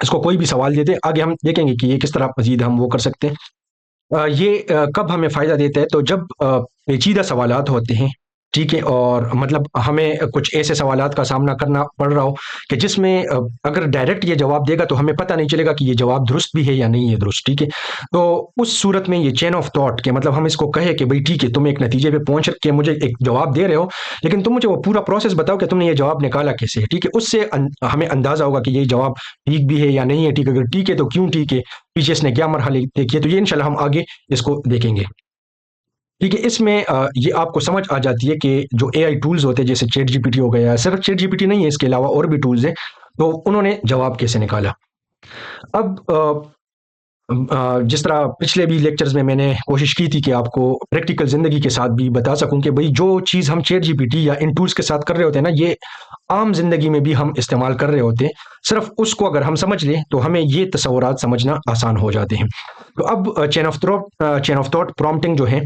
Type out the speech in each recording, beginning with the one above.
اس کو کوئی بھی سوال دیتے ہیں، آگے ہم دیکھیں گے کہ یہ کس طرح مزید ہم وہ کر سکتے ہیں۔ یہ کب ہمیں فائدہ دیتا ہے؟ تو جب پیچیدہ سوالات ہوتے ہیں، ٹھیک ہے، اور مطلب ہمیں کچھ ایسے سوالات کا سامنا کرنا پڑ رہا ہو کہ جس میں اگر ڈائریکٹ یہ جواب دے گا تو ہمیں پتہ نہیں چلے گا کہ یہ جواب درست بھی ہے یا نہیں ہے درست، ٹھیک ہے۔ تو اس صورت میں یہ چین آف تھاٹ کے مطلب ہم اس کو کہے کہ بھئی ٹھیک ہے، تم ایک نتیجے پہ پہنچ کے مجھے ایک جواب دے رہے ہو، لیکن تم مجھے وہ پورا پروسیس بتاؤ کہ تم نے یہ جواب نکالا کیسے ہے، ٹھیک ہے۔ اس سے ہمیں اندازہ ہوگا کہ یہ جواب ٹھیک بھی ہے یا نہیں ہے، ٹھیک ہے۔ اگر ٹھیک ہے تو کیوں ٹھیک ہے، پیچھے اس نے کیا مرحلے دیکھیے، تو یہ انشاءاللہ ہم آگے اس کو دیکھیں گے، ٹھیک ہے۔ اس میں یہ آپ کو سمجھ آ جاتی ہے کہ جو اے آئی ٹولز ہوتے ہیں جیسے چیٹ جی پی ٹی ہو گیا، صرف چیٹ جی پی ٹی نہیں ہے، اس کے علاوہ اور بھی ٹولز ہیں، تو انہوں نے جواب کیسے نکالا۔ اب جس طرح پچھلے بھی لیکچرز میں نے کوشش کی تھی کہ آپ کو پریکٹیکل زندگی کے ساتھ بھی بتا سکوں کہ بھئی جو چیز ہم چیٹ جی پی ٹی یا ان ٹولز کے ساتھ کر رہے ہوتے ہیں نا، یہ عام زندگی میں بھی ہم استعمال کر رہے ہوتے ہیں، صرف اس کو اگر ہم سمجھ لیں تو ہمیں یہ تصورات سمجھنا آسان ہو جاتے ہیں۔ تو اب چین آف تھاٹ پرومپٹنگ جو ہے،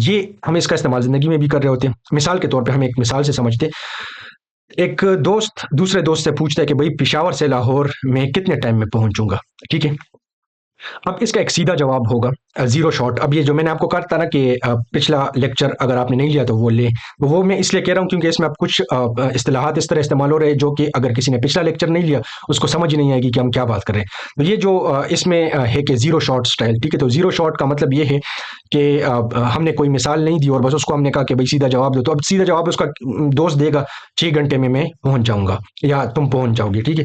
یہ ہم اس کا استعمال زندگی میں بھی کر رہے ہوتے ہیں۔ مثال کے طور پہ ہم ایک مثال سے سمجھتے ہیں، ایک دوست دوسرے دوست سے پوچھتا ہے کہ بھئی پشاور سے لاہور میں کتنے ٹائم میں پہنچوں گا، ٹھیک ہے۔ اب اس کا ایک سیدھا جواب ہوگا زیرو شاٹ۔ اب یہ جو میں نے آپ کو کہا تھا نا کہ پچھلا لیکچر اگر آپ نے نہیں لیا تو وہ لے، تو وہ میں اس لیے کہہ رہا ہوں کیونکہ اس میں اب کچھ اصطلاحات اس طرح استعمال ہو رہے ہیں جو کہ اگر کسی نے پچھلا لیکچر نہیں لیا اس کو سمجھ ہی نہیں آئے گی کہ ہم کیا بات کر رہے ہیں۔ تو یہ جو اس میں ہے کہ زیرو شاٹ سٹائل، ٹھیک ہے۔ تو زیرو شاٹ کا مطلب یہ ہے کہ ہم نے کوئی مثال نہیں دی اور بس اس کو ہم نے کہا کہ بھائی سیدھا جواب دو، تو اب سیدھا جواب اس کا دوست دے گا 6 گھنٹے میں پہنچ جاؤں گا یا تم پہنچ جاؤ گے، ٹھیک ہے۔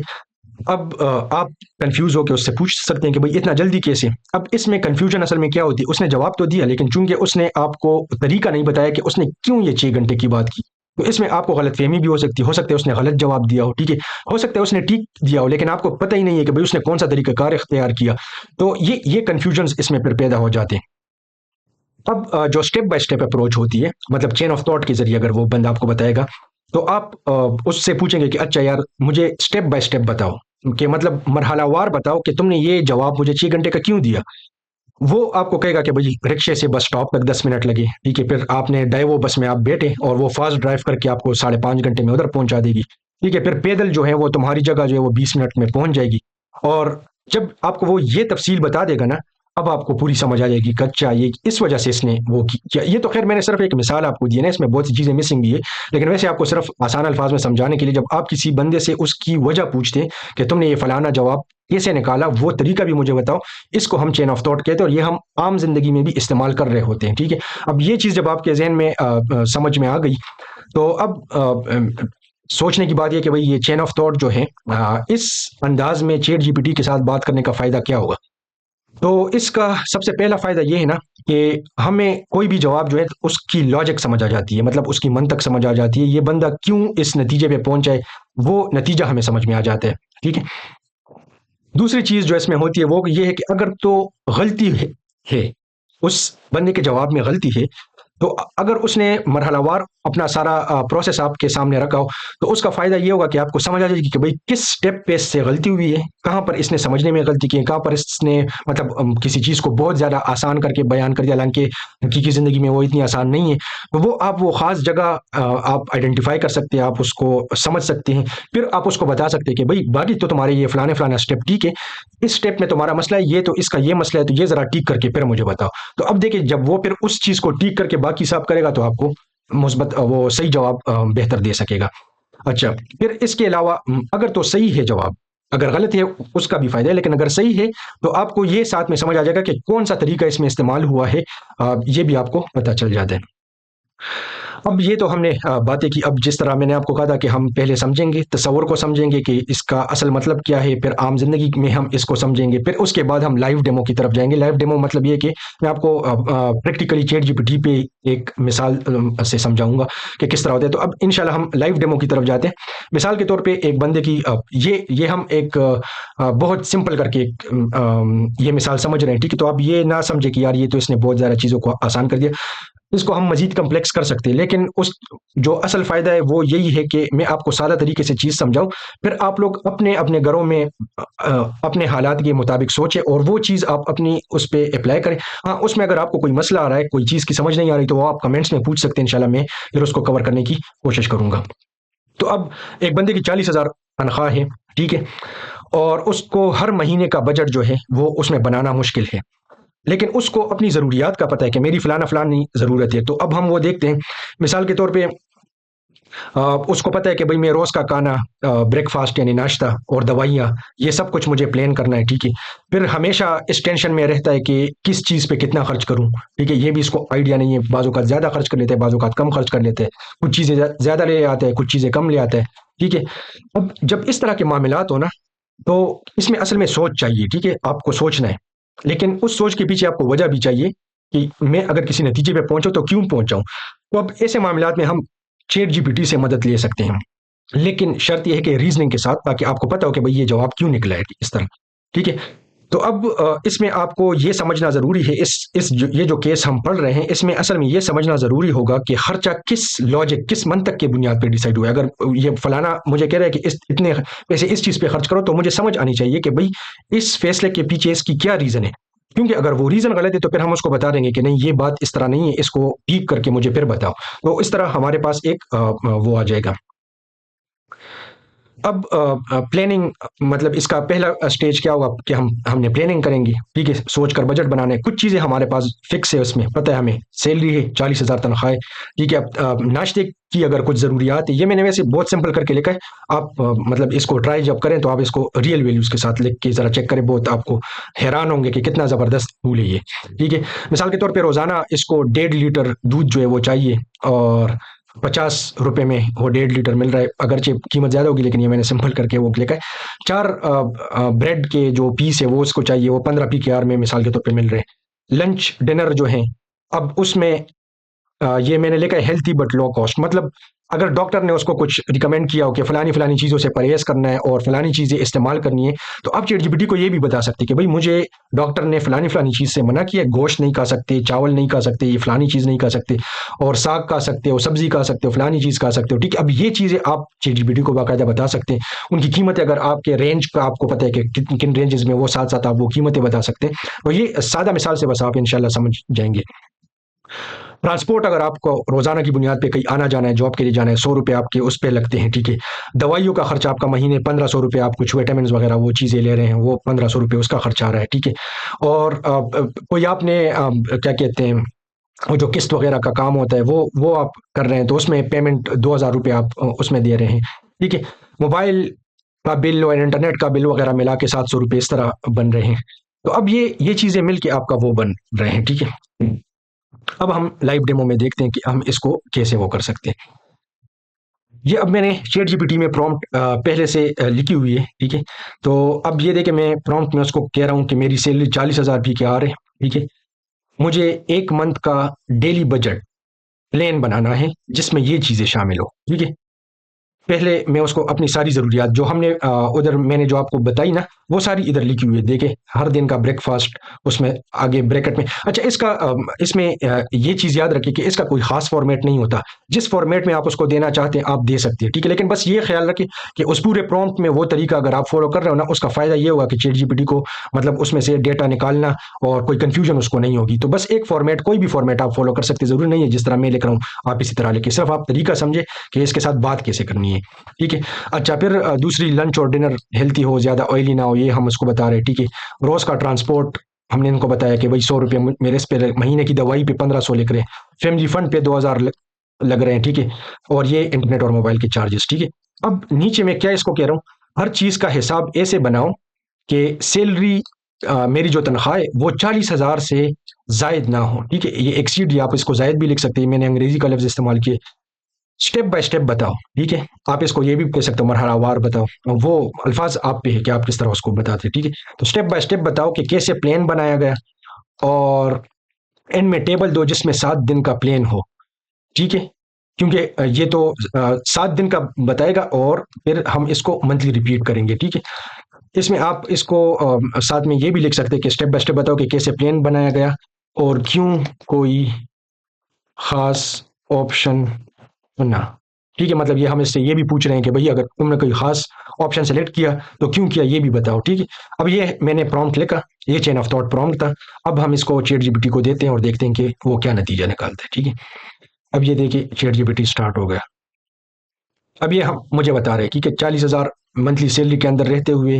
اب آپ کنفیوز ہو کے اس سے پوچھ سکتے ہیں کہ بھئی اتنا جلدی کیسے؟ اب اس میں کنفیوژن اصل میں کیا ہوتی ہے، اس نے جواب تو دیا لیکن چونکہ اس نے آپ کو طریقہ نہیں بتایا کہ اس نے کیوں یہ 6 گھنٹے کی بات کی، تو اس میں آپ کو غلط فہمی بھی ہو سکتا ہے اس نے غلط جواب دیا ہو، ٹھیک ہے۔ ہو سکتا ہے اس نے ٹھیک دیا ہو لیکن آپ کو پتہ ہی نہیں ہے کہ بھئی اس نے کون سا طریقہ کار اختیار کیا، تو یہ کنفیوژنز اس میں پھر پیدا ہو جاتے ہیں۔ اب جو اسٹیپ بائی اسٹیپ اپروچ ہوتی ہے، مطلب چین آف تھاٹ کے ذریعے اگر وہ بندہ آپ کو بتائے گا تو آپ اس سے پوچھیں گے کہ اچھا یار مجھے اسٹیپ بائی اسٹیپ بتاؤ، کہ مطلب مرحلہ وار بتاؤ کہ تم نے یہ جواب مجھے 6 گھنٹے کا کیوں دیا۔ وہ آپ کو کہے گا کہ بھائی رکشے سے بس اسٹاپ تک 10 منٹ لگے، ٹھیک ہے، پھر آپ نے ڈائیو بس میں آپ بیٹھے اور وہ فاسٹ ڈرائیو کر کے آپ کو 5.5 گھنٹے میں ادھر پہنچا دے گی، ٹھیک ہے۔ پھر پیدل جو ہے وہ تمہاری جگہ جو ہے وہ 20 منٹ میں پہنچ جائے گی، اور جب آپ کو وہ یہ تفصیل بتا دے گا نا، اب آپ کو پوری سمجھ آ جائے گی کہ اچھا یہ اس وجہ سے اس نے وہ کیا۔ یہ تو خیر میں نے صرف ایک مثال آپ کو دی ہے نا، اس میں بہت سی چیزیں مسنگ بھی ہے، لیکن ویسے آپ کو صرف آسان الفاظ میں سمجھانے کے لیے جب آپ کسی بندے سے اس کی وجہ پوچھتے ہیں کہ تم نے یہ فلانا جواب کیسے نکالا، وہ طریقہ بھی مجھے بتاؤ، اس کو ہم چین آف تھاٹ کہتے ہیں اور یہ ہم عام زندگی میں بھی استعمال کر رہے ہوتے ہیں، ٹھیک ہے۔ اب یہ چیز جب آپ کے ذہن میں سمجھ میں آ گئی تو اب سوچنے کی بات یہ کہ بھئی یہ چین آف تھاٹ جو ہے اس انداز میں چیٹ جی پی ٹی کے ساتھ بات کرنے کا فائدہ کیا ہوگا۔ تو اس کا سب سے پہلا فائدہ یہ ہے نا کہ ہمیں کوئی بھی جواب جو ہے اس کی لاجک سمجھ آ جاتی ہے، مطلب اس کی منطق سمجھ آ جاتی ہے، یہ بندہ کیوں اس نتیجے پہ پہنچا ہے وہ نتیجہ ہمیں سمجھ میں آ جاتا ہے، ٹھیک ہے۔ دوسری چیز جو اس میں ہوتی ہے وہ یہ ہے کہ اگر تو غلطی ہے اس بندے کے جواب میں غلطی ہے، تو اگر اس نے مرحلہ وار اپنا سارا پروسیس آپ کے سامنے رکھا ہو تو اس کا فائدہ یہ ہوگا کہ آپ کو سمجھ آ جائے گی کہ بھئی کس سٹیپ پہ اس سے غلطی ہوئی ہے، کہاں پر اس نے سمجھنے میں غلطی کی ہے، کہاں پر اس نے مطلب کسی چیز کو بہت زیادہ آسان کر کے بیان کر دیا، حالانکہ حقیقی زندگی میں وہ اتنی آسان نہیں ہے، تو وہ آپ وہ خاص جگہ آپ آئیڈینٹیفائی کر سکتے ہیں، آپ اس کو سمجھ سکتے ہیں، پھر آپ اس کو بتا سکتے ہیں کہ بھئی باقی تو تمہارے یہ فلانے فلانا سٹیپ ٹھیک ہے، اس سٹیپ میں تمہارا مسئلہ ہے یہ، تو اس کا یہ مسئلہ ہے، تو یہ ذرا ٹھیک کر کے پھر مجھے بتاؤ۔ تو اب دیکھیں جب وہ پھر اس چیز کو ٹھیک کر کے باقی صاف کرے گا تو آپ کو مثبت وہ صحیح جواب بہتر دے سکے گا۔ اچھا پھر اس کے علاوہ اگر تو صحیح ہے جواب، اگر غلط ہے اس کا بھی فائدہ ہے، لیکن اگر صحیح ہے تو آپ کو یہ ساتھ میں سمجھ آ جائے گا کہ کون سا طریقہ اس میں استعمال ہوا ہے، یہ بھی آپ کو پتہ چل جاتا ہے۔ اب یہ تو ہم نے باتیں کی، اب جس طرح میں نے آپ کو کہا تھا کہ ہم پہلے سمجھیں گے، تصور کو سمجھیں گے کہ اس کا اصل مطلب کیا ہے، پھر عام زندگی میں ہم اس کو سمجھیں گے، پھر اس کے بعد ہم لائیو ڈیمو کی طرف جائیں گے۔ لائیو ڈیمو مطلب یہ کہ میں آپ کو practically chat G P T پہ ایک مثال سے سمجھاؤں گا کہ کس طرح ہوتا ہے۔ تو اب انشاءاللہ ہم لائیو ڈیمو کی طرف جاتے ہیں۔ مثال کے طور پہ ایک بندے کی یہ ہم ایک بہت سمپل کر کے یہ مثال سمجھ رہے ہیں، ٹھیک ہے۔ تو آپ یہ نہ سمجھے کہ یار یہ تو اس نے بہت زیادہ چیزوں کو آسان کر دیا، اس کو ہم مزید کمپلیکس کر سکتے ہیں، لیکن اس جو اصل فائدہ ہے وہ یہی ہے کہ میں آپ کو سادہ طریقے سے چیز سمجھاؤں، پھر آپ لوگ اپنے اپنے گھروں میں اپنے حالات کے مطابق سوچیں اور وہ چیز آپ اپنی اس پہ اپلائی کریں۔ ہاں اس میں اگر آپ کو کوئی مسئلہ آ رہا ہے، کوئی چیز کی سمجھ نہیں آ رہی، تو وہ آپ کمنٹس میں پوچھ سکتے ہیں، انشاءاللہ میں پھر اس کو کور کرنے کی کوشش کروں گا۔ تو اب ایک بندے کی 40,000 تنخواہ ہے، ٹھیک ہے، اور اس کو ہر مہینے کا بجٹ جو ہے وہ اس میں بنانا مشکل ہے، لیکن اس کو اپنی ضروریات کا پتہ ہے کہ میری فلانا فلانی ضرورت ہے، تو اب ہم وہ دیکھتے ہیں، مثال کے طور پہ اس کو پتہ ہے کہ بھئی میں روز کا کھانا، بریک فاسٹ یعنی ناشتہ اور دوائیاں، یہ سب کچھ مجھے پلان کرنا ہے، ٹھیک ہے؟ پھر ہمیشہ اس ٹینشن میں رہتا ہے کہ کس چیز پہ کتنا خرچ کروں، ٹھیک ہے؟ یہ بھی اس کو آئیڈیا نہیں ہے، بعض اوقات زیادہ خرچ کر لیتے ہیں، بعض اوقات کم خرچ کر لیتے ہیں، کچھ چیزیں زیادہ لے آتے ہیں، کچھ چیزیں کم لے آتے ہیں، ٹھیک ہے؟ اب جب اس طرح کے معاملات ہو نا، تو اس میں اصل میں سوچ چاہیے، ٹھیک ہے؟ آپ کو سوچنا ہے، لیکن اس سوچ کے پیچھے آپ کو وجہ بھی چاہیے کہ میں اگر کسی نتیجے پہ پہنچوں تو کیوں پہنچاؤں؟ تو اب ایسے معاملات میں ہم چیٹ جی پی ٹی سے مدد لے سکتے ہیں، لیکن شرط یہ ہے کہ ریزننگ کے ساتھ، تاکہ آپ کو پتا ہو کہ بھئی یہ جواب کیوں نکلا ہے اس طرح، ٹھیک ہے؟ تو اب اس میں آپ کو یہ سمجھنا ضروری ہے، یہ جو کیس ہم پڑھ رہے ہیں، اس میں اصل میں یہ سمجھنا ضروری ہوگا کہ خرچہ کس لاجک، کس منطق کے بنیاد پہ ڈیسائیڈ ہوا ہے۔ اگر یہ فلانا مجھے کہہ رہا ہے کہ اتنے پیسے اس چیز پہ خرچ کرو، تو مجھے سمجھ آنی چاہیے کہ بھئی اس فیصلے کے پیچھے اس کی کیا ریزن ہے، کیونکہ اگر وہ ریزن غلط ہے تو پھر ہم اس کو بتا دیں گے کہ نہیں، یہ بات اس طرح نہیں ہے، اس کو ٹھیک کر کے مجھے پھر بتاؤ، تو اس طرح ہمارے پاس ایک وہ آ جائے گا۔ اب پلاننگ، مطلب اس کا پہلا اسٹیج کیا ہوگا کہ ہم نے پلاننگ کریں گے، ٹھیک ہے؟ سوچ کر بجٹ بنانا ہے، کچھ چیزیں ہمارے پاس فکس ہے، اس میں پتہ ہے ہمیں سیلری ہے 40,000 تنخواہ ہے، ٹھیک ہے؟ اب ناشتے کی اگر کچھ ضروریات ہے، یہ میں نے ویسے بہت سمپل کر کے لکھا ہے، آپ مطلب اس کو ٹرائی جب کریں تو آپ اس کو ریئل ویلیوز کے ساتھ لکھ کے ذرا چیک کریں، بہت آپ کو حیران ہوں گے کہ کتنا زبردست ٹول ہے یہ، ٹھیک ہے؟ مثال کے طور پہ روزانہ اس کو 1.5 لیٹر دودھ جو ہے وہ چاہیے، اور 50 روپے میں وہ 1.5 لیٹر مل رہا ہے، اگرچہ قیمت زیادہ ہوگی، لیکن یہ میں نے سمپل کر کے وہ لکھا ہے۔ 4 بریڈ کے جو پیس ہے وہ اس کو چاہیے، وہ 15 PKR میں مثال کے طور پہ مل رہے ہیں۔ لنچ ڈنر جو ہیں، اب اس میں یہ میں نے لکھا ہے ہیلتھی بٹ لو کاسٹ، مطلب اگر ڈاکٹر نے اس کو کچھ ریکمینڈ کیا ہو کہ فلانی فلانی چیزوں سے پرہیز کرنا ہے اور فلانی چیزیں استعمال کرنی ہے، تو آپ چیٹ جی پی ٹی کو یہ بھی بتا سکتے کہ بھئی مجھے ڈاکٹر نے فلانی فلانی چیز سے منع کیا ہے، گوشت نہیں کھا سکتے، چاول نہیں کھا سکتے، یہ فلانی چیز نہیں کھا سکتے، اور ساگ کھا سکتے ہو، سبزی کھا سکتے ہو، فلانی چیز کھا سکتے ہو، ٹھیک ہے؟ اب یہ چیزیں آپ چیٹ جی پی ٹی کو باقاعدہ بتا سکتے ہیں، ان کی قیمتیں اگر آپ کے رینج کا آپ کو پتہ ہے کہ کن کن رینجز میں، وہ ساتھ ساتھ آپ وہ قیمتیں بتا سکتے ہیں، اور یہ سادہ مثال سے بس آپ انشاءاللہ سمجھ جائیں گے۔ ٹرانسپورٹ اگر آپ کو روزانہ کی بنیاد پہ کہیں آنا جانا ہے، جاب کے لیے جانا ہے، 100 روپے آپ کے اس پہ لگتے ہیں، ٹھیک ہے؟ دوائیوں کا خرچہ آپ کا مہینے 1500 روپے، آپ کچھ ویٹامنز وغیرہ وہ چیزیں لے رہے ہیں، وہ 1500 روپے اس کا خرچہ آ رہا ہے، ٹھیک ہے؟ اور کوئی آپ نے کیا کہتے ہیں، وہ جو قسط وغیرہ کا کام ہوتا ہے وہ آپ کر رہے ہیں، تو اس میں پیمنٹ 2000 روپے آپ اس میں دے رہے ہیں، ٹھیک ہے؟ موبائل کا بل اور انٹرنیٹ کا بل وغیرہ ملا کے 700 روپے اس طرح بن رہے ہیں، تو اب یہ چیزیں مل کے آپ کا وہ بن رہے ہیں، ٹھیک ہے؟ اب ہم لائیو ڈیمو میں دیکھتے ہیں کہ ہم اس کو کیسے وہ کر سکتے ہیں۔ یہ اب میں نے چیٹ جی پی ٹی میں پرومپٹ پہلے سے لکھی ہوئی ہے، ٹھیک ہے؟ تو اب یہ دیکھیں، میں پرومپٹ میں اس کو کہہ رہا ہوں کہ میری سیلری 40,000 بھی کے آ رہے، ٹھیک ہے؟ مجھے ایک منتھ کا ڈیلی بجٹ پلان بنانا ہے جس میں یہ چیزیں شامل ہو، ٹھیک ہے؟ پہلے میں اس کو اپنی ساری ضروریات جو ہم نے ادھر میں نے جو آپ کو بتائی نا، وہ ساری ادھر لکھی ہوئی ہے، دیکھیں ہر دن کا بریک فاسٹ، اس میں آگے بریکٹ میں، اچھا اس میں یہ چیز یاد رکھیے کہ اس کا کوئی خاص فارمیٹ نہیں ہوتا، جس فارمیٹ میں آپ اس کو دینا چاہتے ہیں آپ دے سکتے ہیں، ٹھیک ہے؟ لیکن بس یہ خیال رکھیں کہ اس پورے پرومپٹ میں وہ طریقہ اگر آپ فالو کر رہے ہو نا، اس کا فائدہ یہ ہوگا کہ چیٹ جی پی ٹی کو مطلب اس میں سے ڈیٹا نکالنا اور کوئی کنفیوژن اس کو نہیں ہوگی، تو بس ایک فارمیٹ، کوئی بھی فارمیٹ آپ فالو کر سکتے، ضروری نہیں ہے جس طرح میں لکھ رہا ہوں آپ اسی طرح لکھیں، صرف آپ طریقہ سمجھے کہ اس کے ساتھ بات کیسے کرنی ہے، ٹھیک ہے؟ اچھا، پھر دوسری لنچ اور ڈنر ہیلتھی ہو، زیادہ آئلی نہ ہو، یہ ہم اس کو بتا رہے ہیں، ٹھیک ہے؟ روز کا ٹرانسپورٹ ہم نے ان کو بتایا کہ بھائی 100 روپے میرے اس پہ، مہینے کی دوائی پہ 1500 لکھ رہے ہیں، فیملی فنڈ پہ 2000 لگ رہے ہیں، ٹھیک ہے؟ اور یہ انٹرنیٹ اور موبائل کے چارجز، ٹھیک ہے؟ اب نیچے میں کیا اس کو کہہ رہا ہوں، ہر چیز کا حساب ایسے بناؤ کہ سیلری میری جو تنخواہ ہے وہ 40,000 سے زائد نہ ہو، ٹھیک ہے؟ یہ ایکسیڈ، یا آپ اس کو زائد بھی لکھ سکتے ہیں، میں نے انگریزی کا لفظ استعمال کیے۔ اسٹیپ بائی اسٹیپ بتاؤ، ٹھیک ہے؟ آپ اس کو یہ بھی کہہ سکتے ہو مرحلہ وار بتاؤ، وہ الفاظ آپ پہ ہے کہ آپ کس طرح اس کو بتاتے ہیں، ٹھیک ہے؟ تو اسٹیپ بائی اسٹیپ بتاؤ کہ کیسے پلان بنایا گیا، اور اینڈ میں ٹیبل دو جس میں 7 دن کا پلان ہو، ٹھیک ہے؟ کیونکہ یہ تو 7 دن کا بتائے گا، اور پھر ہم اس کو منتھلی ریپیٹ کریں گے، ٹھیک ہے؟ اس میں آپ اس کو ساتھ میں یہ بھی لکھ سکتے ہیں کہ اسٹیپ بائی اسٹیپ بتاؤ کہ کیسے پلان بنایا گیا، اور کیوں کوئی خاص آپشن چنا، ٹھیک ہے؟ مطلب یہ ہم اس سے یہ بھی پوچھ رہے ہیں کہ بھئی اگر تم نے کوئی خاص آپشن سلیکٹ کیا تو کیوں کیا، یہ بھی بتاؤ، ٹھیک ہے؟ اب یہ میں نے پرومپٹ لکھا، یہ چین آف تھاٹ پرومپٹ تھا، اب ہم اس کو چیٹ جی پی ٹی کو دیتے ہیں اور دیکھتے ہیں کہ وہ کیا نتیجہ نکالتا ہے، ٹھیک ہے؟ اب یہ دیکھیے chat G P T start ہو گیا، اب یہ ہم مجھے بتا رہے ہیں کہ 40,000 منتھلی سیلری کے اندر رہتے ہوئے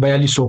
4200,